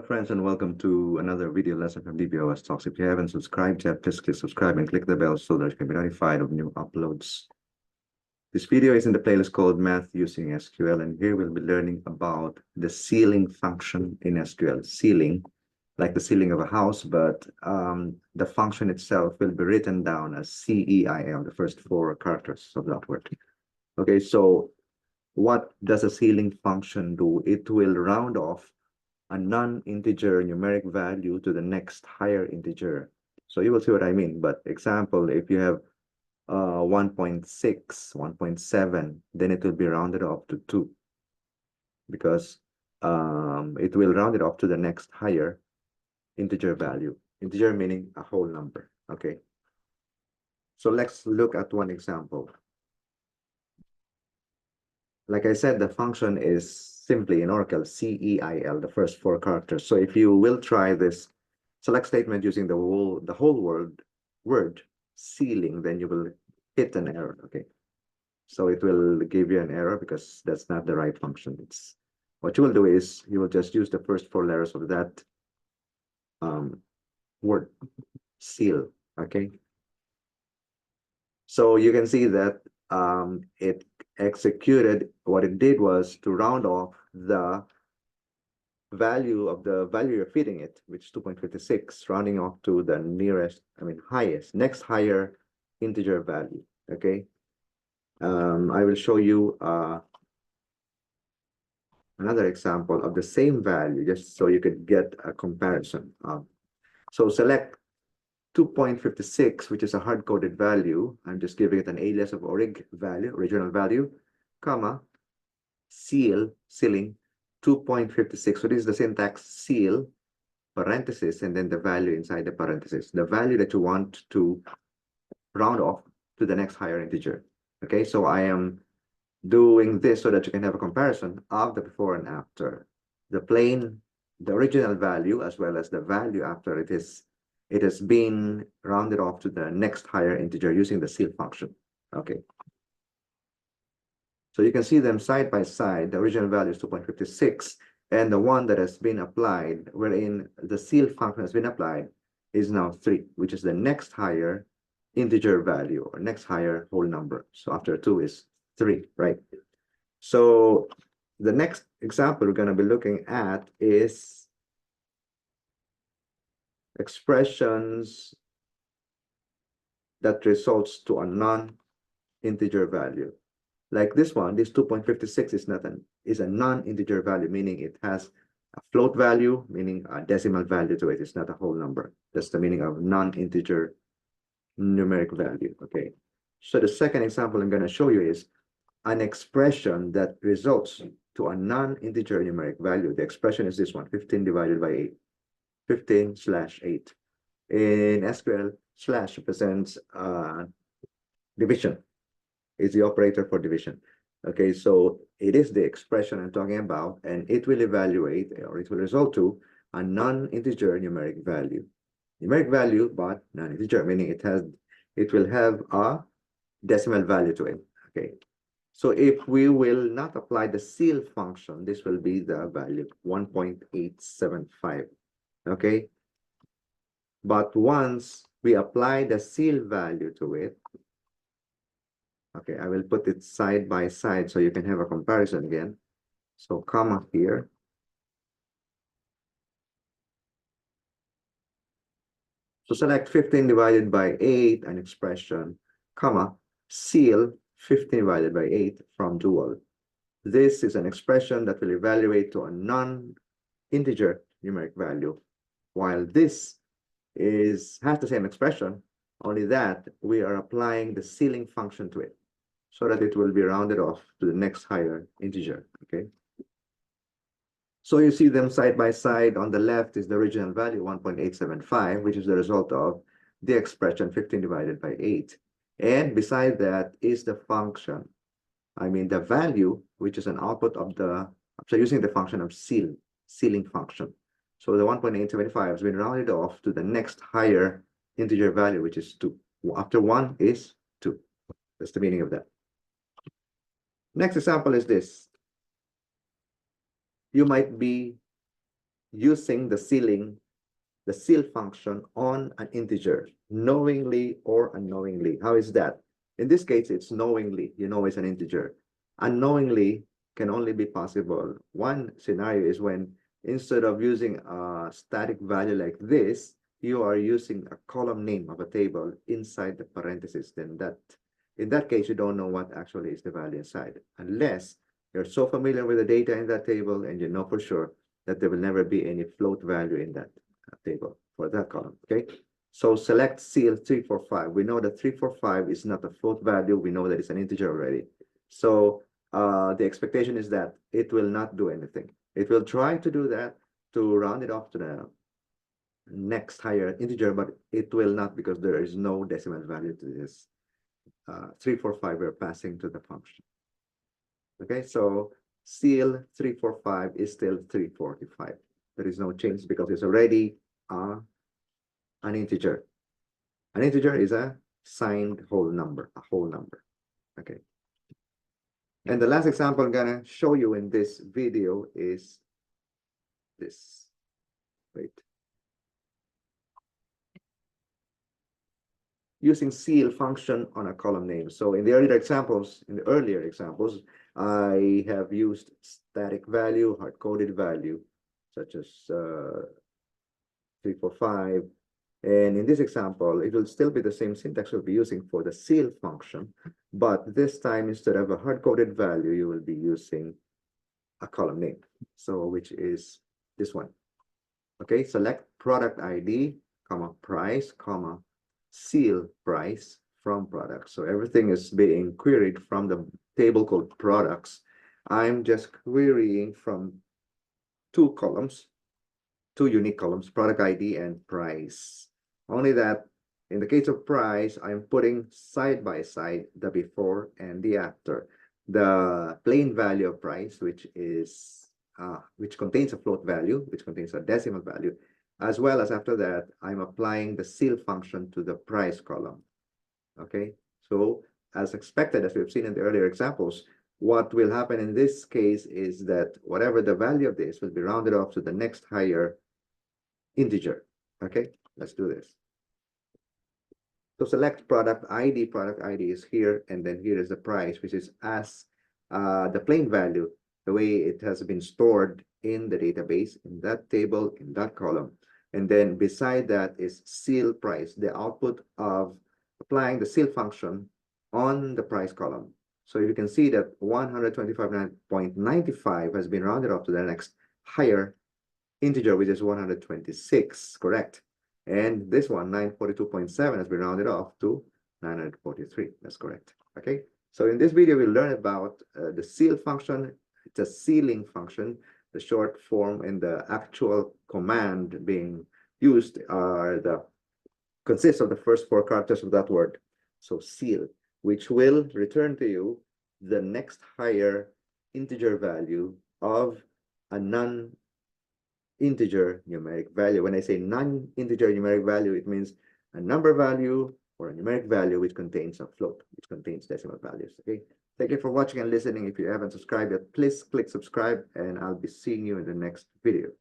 friends, and welcome to another video lesson from DBOS Talks. If you haven't subscribed yet, please click subscribe and click the bell so that you can be notified of new uploads. This video is in the playlist called Math Using SQL, and here we'll be learning about the ceiling function in SQL. Ceiling, like the ceiling of a house, but the function itself will be written down as CEIL, the first four characters of that word. Okay, so what does a ceiling function do? It will round off a non-integer numeric value to the next higher integer. So you will see what I mean. But example, if you have 1.6, 1.7, then it will be rounded off to 2 because it will round it off to the next higher integer value. Integer meaning a whole number. Okay. So let's look at one example. Like I said, the function is simply in Oracle CEIL, the first four characters. So if you will try this select statement using the whole word ceiling, then you will hit an error. Okay. So it will give you an error because that's not the right function. It's what you will do is you will just use the first four letters of that word ceil. Okay. So you can see that it executed, what it did was to round off the value of the value you're feeding it, which is 2.56, rounding off to the nearest, next higher integer value. Okay. I will show you another example of the same value, just so you could get a comparison. So select 2.56, which is a hard-coded value. I'm just giving it an alias of original value, comma, ceiling 2.56. So this is the syntax ceil, parenthesis, and then the value inside the parenthesis, the value that you want to round off to the next higher integer. Okay, so I am doing this so that you can have a comparison of the before and after. The original value, as well as the value after it has been rounded off to the next higher integer using the ceil function. Okay. So you can see them side by side. The original value is 2.56, and the one that has been applied, wherein the ceil function has been applied, is now 3, which is the next higher integer value or next higher whole number. So after 2 is 3, right? So the next example we're going to be looking at is expressions that results to a non-integer value. Like this one, this 2.56 is a non-integer value, meaning it has a float value, meaning a decimal value to it. It's not a whole number. That's the meaning of non-integer numeric value. Okay. So the second example I'm going to show you is an expression that results to a non-integer numeric value. The expression is this one, 15 divided by 8. 15/8. In SQL, slash represents division. Is the operator for division. Okay, so it is the expression I'm talking about, and it will evaluate, or it will result to a non-integer numeric value. Numeric value, but non-integer, meaning it will have a decimal value to it. Okay. So if we will not apply the ceil function, this will be the value 1.875. Okay. But once we apply the ceil value to it, okay, I will put it side by side so you can have a comparison again. So comma here. So select 15 divided by 8, an expression, comma, ceil 15 divided by 8 from dual. This is an expression that will evaluate to a non-integer numeric value, while this has the same expression, only that we are applying the ceiling function to it so that it will be rounded off to the next higher integer. Okay. So you see them side by side. On the left is the original value 1.875, which is the result of the expression 15 divided by 8. And beside that is the function, the value, which is an output of using the function of ceiling function. So the 1.875 has been rounded off to the next higher integer value, which is 2. After 1 is 2. That's the meaning of that. Next example is this. You might be using the ceil function on an integer, knowingly or unknowingly. How is that? In this case, it's knowingly. You know it's an integer. Unknowingly can only be possible. One scenario is when instead of using a static value like this, you are using a column name of a table inside the parentheses. Then in that case, you don't know what actually is the value inside, unless you're so familiar with the data in that table and you know for sure that there will never be any float value in that table for that column. Okay, so select CEIL 345. We know that 345 is not a float value. We know that it's an integer already. So the expectation is that it will not do anything. It will try to do that to round it off to the next higher integer, but it will not, because there is no decimal value to this 345 we're passing to the function. Okay, so CEIL 345 is still 345. There is no change because it's already an integer. An integer is a signed whole number, a whole number. Okay. And the last example I'm gonna show you in this video is this. Wait. Using CEIL function on a column name. So in the earlier examples, I have used static value, hard-coded value, such as 345. And in this example, it will still be the same syntax we'll be using for the CEIL function, but this time, instead of a hard-coded value, you will be using a column name, so which is this one. Okay, select product ID, comma, price, comma, CEIL price from product. So everything is being queried from the table called products. I'm just querying from two unique columns, product ID and price. Only that in the case of price, I'm putting side by side the before and the after. The plain value of price, which contains a float value, which contains a decimal value, as well as after that, I'm applying the CEIL function to the price column. Okay, so as expected, as we've seen in the earlier examples, what will happen in this case is that whatever the value of this will be rounded off to the next higher integer. Okay, let's do this. So select product ID. Product ID is here, and then here is the price, which is as the plain value, the way it has been stored in the database, in that table, in that column. And then beside that is CEIL price, the output of applying the CEIL function on the price column. So you can see that 125.95 has been rounded off to the next higher integer, which is 126, correct? And this one, 942.7, has been rounded off to 943. That's correct. Okay. So in this video, we'll learn about the CEIL function. It's a ceiling function. The short form and the actual command being used consists of the first four characters of that word. So CEIL, which will return to you the next higher integer value of a non-integer numeric value. When I say non-integer numeric value, it means a number value or a numeric value which contains a float, which contains decimal values. Okay. Thank you for watching and listening. If you haven't subscribed yet, please click subscribe, and I'll be seeing you in the next video.